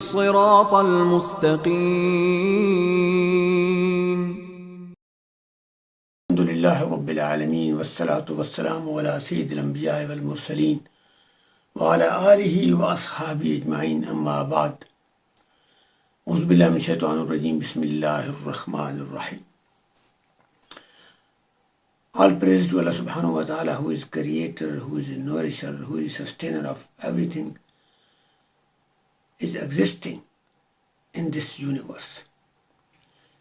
الصراط المستقيم. الحمد لله رب العالمين والصلاة والسلام على سيد الأنبياء والمرسلين وعلى آله وأصحابه أجمعين أما بعد. أعوذ بالله من الشيطان الرجيم. بسم الله الرحمن الرحيم. All praise to Allah subhanahu wa ta'ala, who is creator, who is a nourisher, who is sustainer of everything is existing in this universe.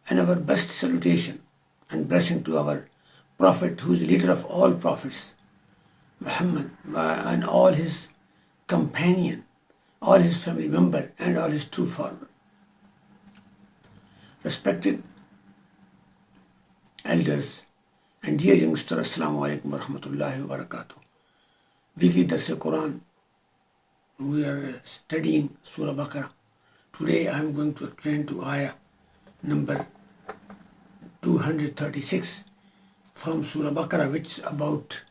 And our best salutation and blessing to our Prophet, who is leader of all prophets, Muhammad, and all his companion, all his family member, and all his true follower. Respected elders and dear youngsters, Assalamu alaikum wa rahmatullahi wa barakatuh. Weekly Dars Quran, we are studying Surah Baqarah. Today I am going to explain to Ayah number 236 from Surah Baqarah, which is about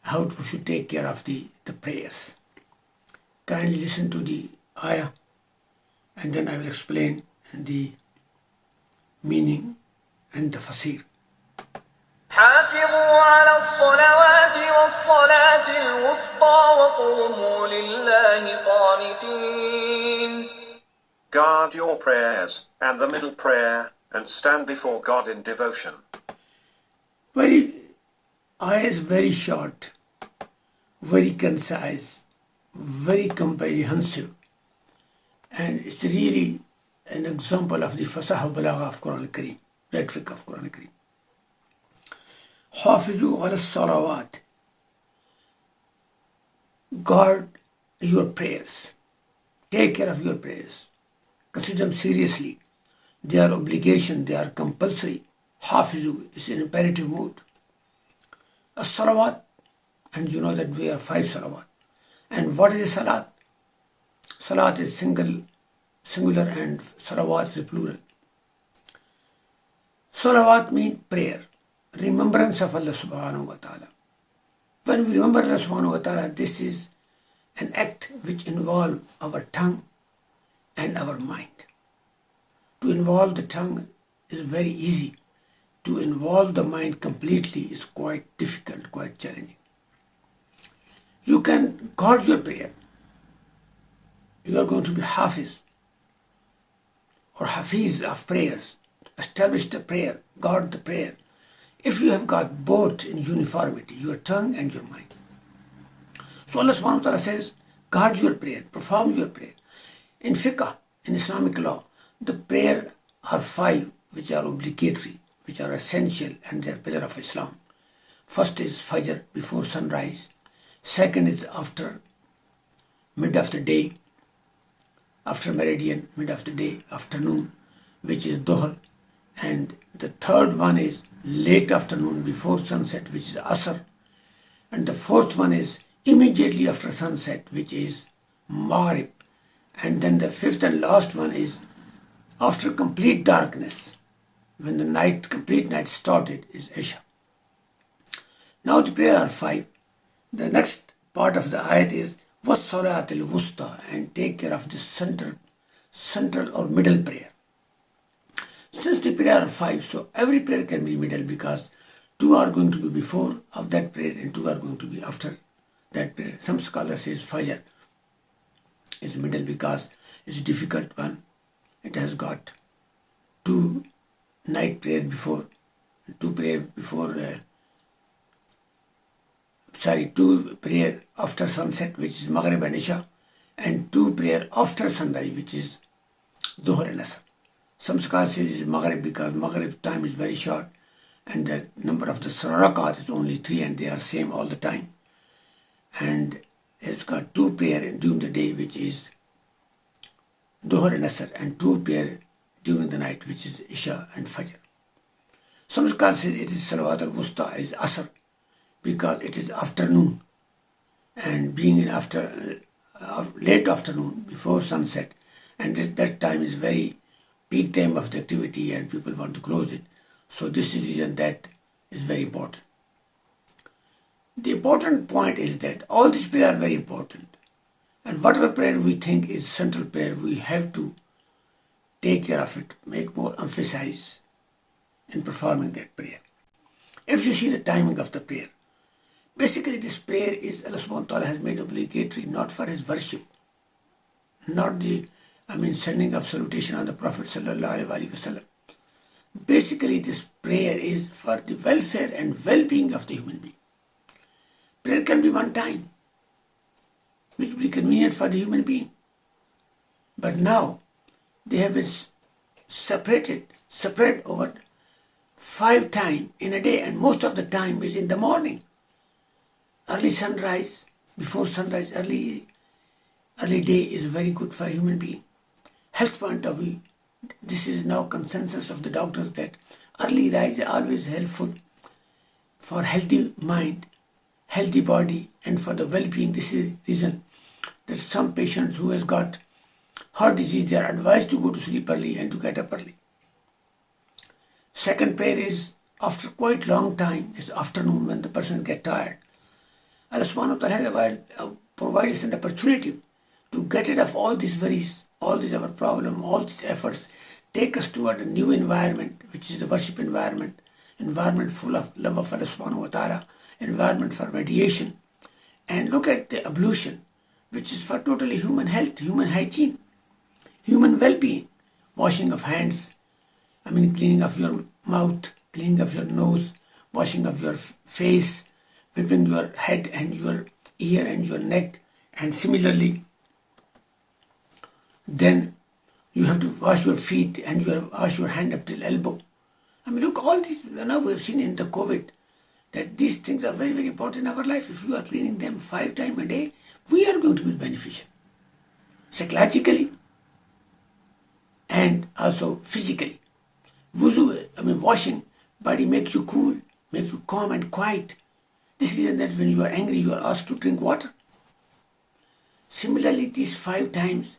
how we should take care of the prayers. Kindly listen to the Ayah and then I will explain the meaning and the fasir. حافظوا على الصلوات والصلاة الوسطى وقوموا لله قانتين. Guard your prayers and the middle prayer and stand before God in devotion. Ayah is very short, very concise, very comprehensive, and it's really an example of the fasah balagha of Quran al-Kareem, rhetoric of Quran al-Kareem. Hafizu ala salawat. Guard your prayers. Take care of your prayers. Consider them seriously. They are obligation, they are compulsory. Hafizu is an imperative mood. As-salawat, and you know that we have 5 salawat. And what is a salat? Salat is singular and salawat is plural. Salawat means prayer, remembrance of Allah subhanahu wa ta'ala. When we remember Allah subhanahu wa ta'ala, this is an act which involves our tongue and our mind. To involve the tongue is very easy. To involve the mind completely is quite difficult, quite challenging. You can guard your prayer. You are going to be hafiz or hafiz of prayers. Establish the prayer, guard the prayer. If you have got both in uniformity, your tongue and your mind. So Allah subhanahu wa ta'ala says, guard your prayer, perform your prayer. In fiqh, in Islamic law, the prayer are 5 which are obligatory, which are essential, and they are pillar of Islam. First is Fajr, before sunrise. Second is after mid of the day, after meridian, mid of the day, afternoon, which is Dhuhr. And the third one is late afternoon, before sunset, which is Asr. And the fourth one is immediately after sunset, which is Maghrib. And then the fifth and last one is after complete darkness, when the complete night started, is Isha. Now the prayer are 5. The next part of the ayat is وَالصَّلَاةِ الْوُسْطَى, and take care of the central or middle prayer. Since the prayer are 5, so every prayer can be middle, because 2 are going to be before of that prayer and 2 are going to be after that prayer. Some scholars says Fajr is middle because it's a difficult one. It has got 2 night prayer before, 2 prayer before, 2 prayer after sunset, which is Maghrib and Isha, and 2 prayer after sunrise, which is Dhuhr and Asr. Some scholars say it is Maghrib because Maghrib time is very short and the number of the rakat is only 3 and they are same all the time. And it's got 2 prayer during the day, which is Dhuhr and Asr, and 2 prayer during the night, which is Isha and Fajr. Some scholars say it is Salawat al-Wusta, is Asr, because it is afternoon, and being in late afternoon, before sunset, and that time is very peak time of the activity and people want to close it. So this is the reason that is very important. The important point is that all these prayers are very important. And whatever prayer we think is central prayer, we have to take care of it, make more emphasis in performing that prayer. If you see the timing of the prayer, basically this prayer is Allah subhanahu wa ta'ala has made obligatory not for his worship, not the sending of salutation on the Prophet sallallahu alaihi wasallam. Basically this prayer is for the welfare and well-being of the human being. Prayer can be one time, which will be convenient for the human being. But now they have been spread over 5 times in a day, and most of the time is in the morning. Early sunrise, before sunrise, early day is very good for human being. Health point of view, this is now consensus of the doctors that early rise is always helpful for healthy mind, healthy body, and for the well-being. This is the reason that some patients who has got heart disease, they are advised to go to sleep early and to get up early. Second prayer is after quite long time, is afternoon when the person get tired. Allah subhanahu wa ta'ala has provided us an opportunity to get rid of all these worries, all these our problem, all these efforts, take us toward a new environment, which is the worship environment full of love of Allah subhanahu wa ta'ala, environment for mediation. And look at the ablution, which is for totally human health, human hygiene, human well-being, washing of hands, cleaning of your mouth, cleaning of your nose, washing of your face, wiping your head and your ear and your neck, and similarly, then you have to wash your feet and you have to wash your hand up till elbow. Look, all these, now we have seen in the COVID that these things are very, very important in our life. If you are cleaning them 5 times a day, we are going to be beneficial, psychologically and also physically. Wuzu, washing body makes you cool, makes you calm and quiet. This reason that when you are angry, you are asked to drink water. Similarly, these 5 times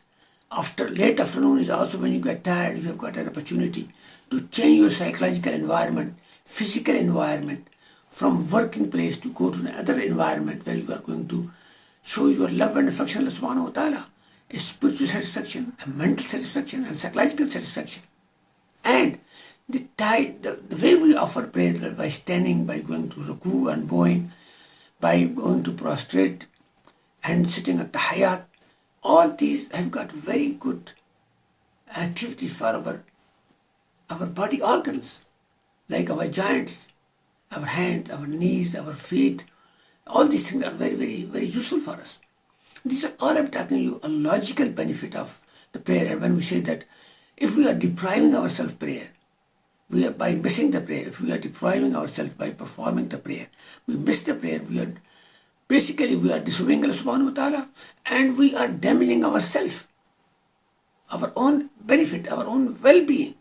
after late afternoon is also when you get tired, you have got an opportunity to change your psychological environment, physical environment, from working place to go to another environment where you are going to show your love and affection to Allah subhanahu wa ta'ala, a spiritual satisfaction, a mental satisfaction, and psychological satisfaction. And the way we offer prayer, by standing, by going to ruku and bowing, by going to prostrate and sitting at the hayat, all these have got very good activities for our body organs, like our joints, our hands, our knees, our feet. All these things are very, very, very useful for us. These are all I'm talking to you, a logical benefit of the prayer. And when we say that if we are depriving ourselves prayer, we are by missing the prayer, if we are depriving ourselves by performing the prayer, we miss the prayer, we are disobeying Allah subhanahu wa ta'ala, and we are damaging ourselves, our own benefit, our own well-being.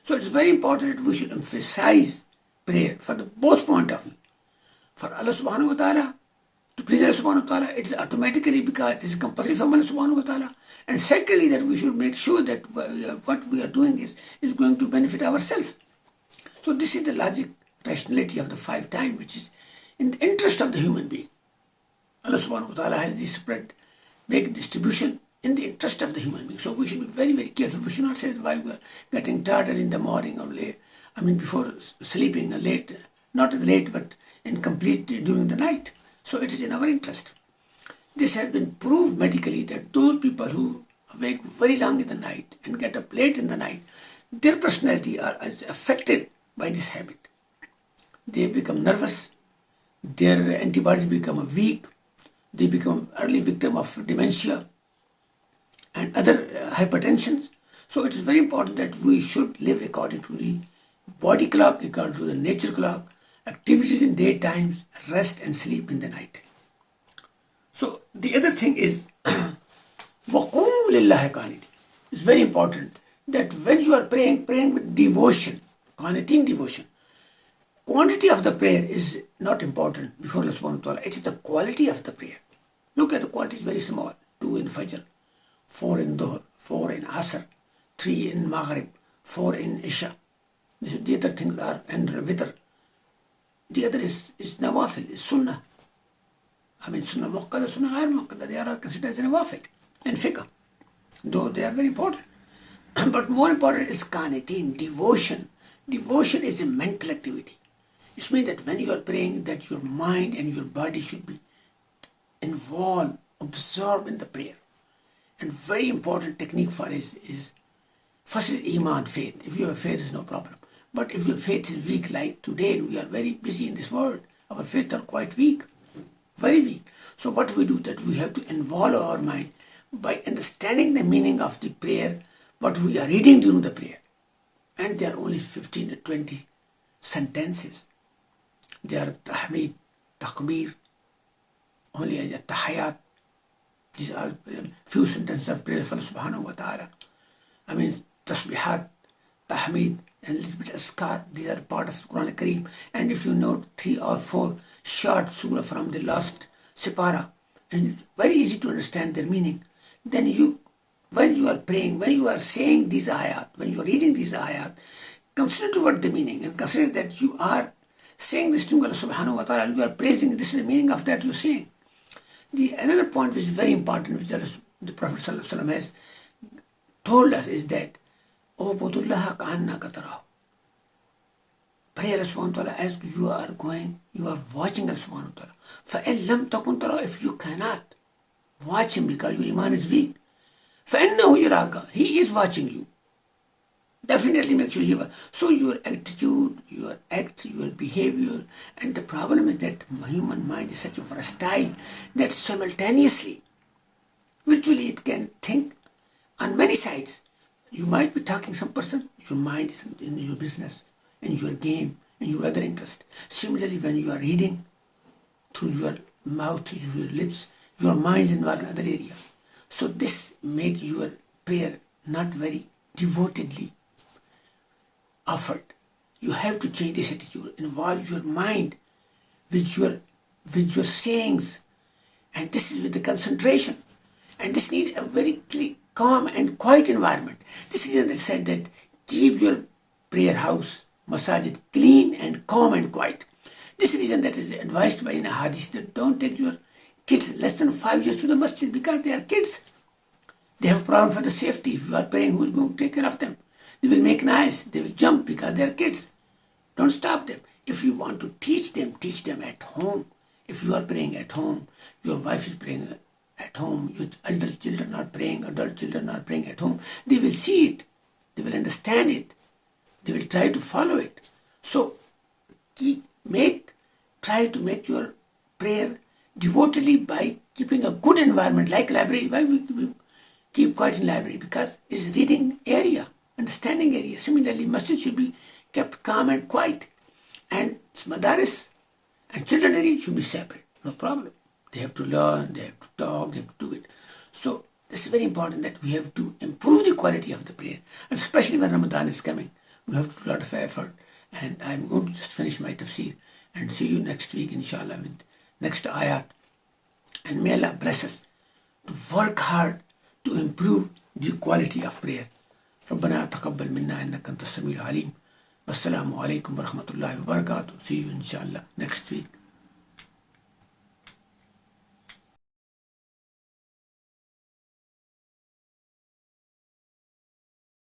So it's very important that we should emphasize prayer for the both point of view. For Allah subhanahu wa ta'ala, to please Allah subhanahu wa ta'ala, it is automatically because it is compulsory from Allah subhanahu wa ta'ala. And secondly, that we should make sure that what we are doing is going to benefit ourselves. So this is the logic, rationality of the 5 times, which is in the interest of the human being. Allah subhanahu wa ta'ala has this spread, make distribution in the interest of the human being. So we should be very, very careful. We should not say why we are getting tired in the morning or late, before sleeping late, not late, but incomplete during the night. So it is in our interest. This has been proved medically that those people who awake very long in the night and get up late in the night, their personality is affected by this habit. They become nervous, their antibodies become weak, they become early victim of dementia and other hypertensions. So it is very important that we should live according to the body clock, according to the nature clock, activities in daytimes, rest and sleep in the night. So the other thing is وَقُومُوا لِلَّهِ قَانِتِينَ. It's very important that when you are praying with devotion, qanitin devotion. Quantity of the prayer is not important before Allah subhanahu wa ta'ala. It is the quality of the prayer. Look at the quality is very small. 2 in Fajr, 4 in Dhuhr, 4 in Asr, 3 in Maghrib, 4 in Isha. The other things are and Witr. The other is Nawafil, is Sunnah. I mean, Sunnah Muqqada, Sunnah Ghair Muqqada, they are considered as nawafil and fiqh, though they are very important. But more important is qanitin, devotion. Devotion is a mental activity. It means that when you are praying, that your mind and your body should be involved, absorbed in the prayer. And very important technique for is first is iman, faith. If you have faith, is no problem. But if your faith is weak, like today, we are very busy in this world. Our faith are quite weak, very weak. So what we do, that we have to involve our mind by understanding the meaning of the prayer, what we are reading during the prayer. And there are only 15 or 20 sentences. They are tahmid, takbir, only tahayat. These are few sentences of prayer for Allah subhanahu wa ta'ala. I mean, tasbihat, tahmid, and a little bit askar. These are part of the Quran Kareem. And if you note 3 or 4 short surah from the last sipara, and it's very easy to understand their meaning, then when you are praying, when you are saying these ayat, when you are reading these ayat, consider to what the meaning, and consider that you are saying this to Allah subhanahu wa ta'ala, and you are praising, this is the meaning of that you are saying. Another point which is very important, which the Prophet sallallahu alaihi wasallam has told us, is that Ubudullah ka'annaka tarahu. Pray Allah subhanahu wa ta'ala as you are going, you are watching Allah subhanahu wa ta'ala. فَإِن لَمْ تَكُنْ تَرَاهُ, if you cannot watch him because your iman is weak, فَإِنَّهُ يَرَاكَ, he is watching you. Definitely make sure you are. So your attitude, your act, your behavior, and the problem is that human mind is such a versatile that simultaneously, virtually it can think on many sides. You might be talking to some person, your mind is in your business, in your game, in your other interest. Similarly, when you are reading, through your mouth, through your lips, your mind is involved in other area. So this makes your prayer not very devotedly offered. You have to change this attitude, involve your mind with your sayings, and this is with the concentration. And this needs a very calm and quiet environment. This is they said that keep your prayer house, masajid, clean and calm and quiet. This reason that is advised by in a hadith that don't take your kids less than 5 years to the masjid because they are kids. They have a problem for the safety. If you are praying, who is going to take care of them? They will make noise. They will jump because they are kids. Don't stop them. If you want to teach them at home. If you are praying at home, your wife is praying at home, your adult children are praying at home, they will see it. They will understand it. They will try to follow it. So, try to make your prayer devotedly by keeping a good environment like library. Why we keep quiet in library? Because it's reading area, understanding area. Similarly, masjid should be kept calm and quiet. And madaris and children area should be separate. No problem. They have to learn, they have to talk, they have to do it. So it's very important that we have to improve the quality of the prayer. And especially when Ramadan is coming, we have to do a lot of effort. And I'm going to just finish my tafsir and see you next week, inshallah, with next ayat. And may Allah bless us to work hard to improve the quality of prayer. ربنا تقبل منا إنك أنت السميع العليم. والسلام عليكم ورحمة الله وبركاته. See you inshallah next week.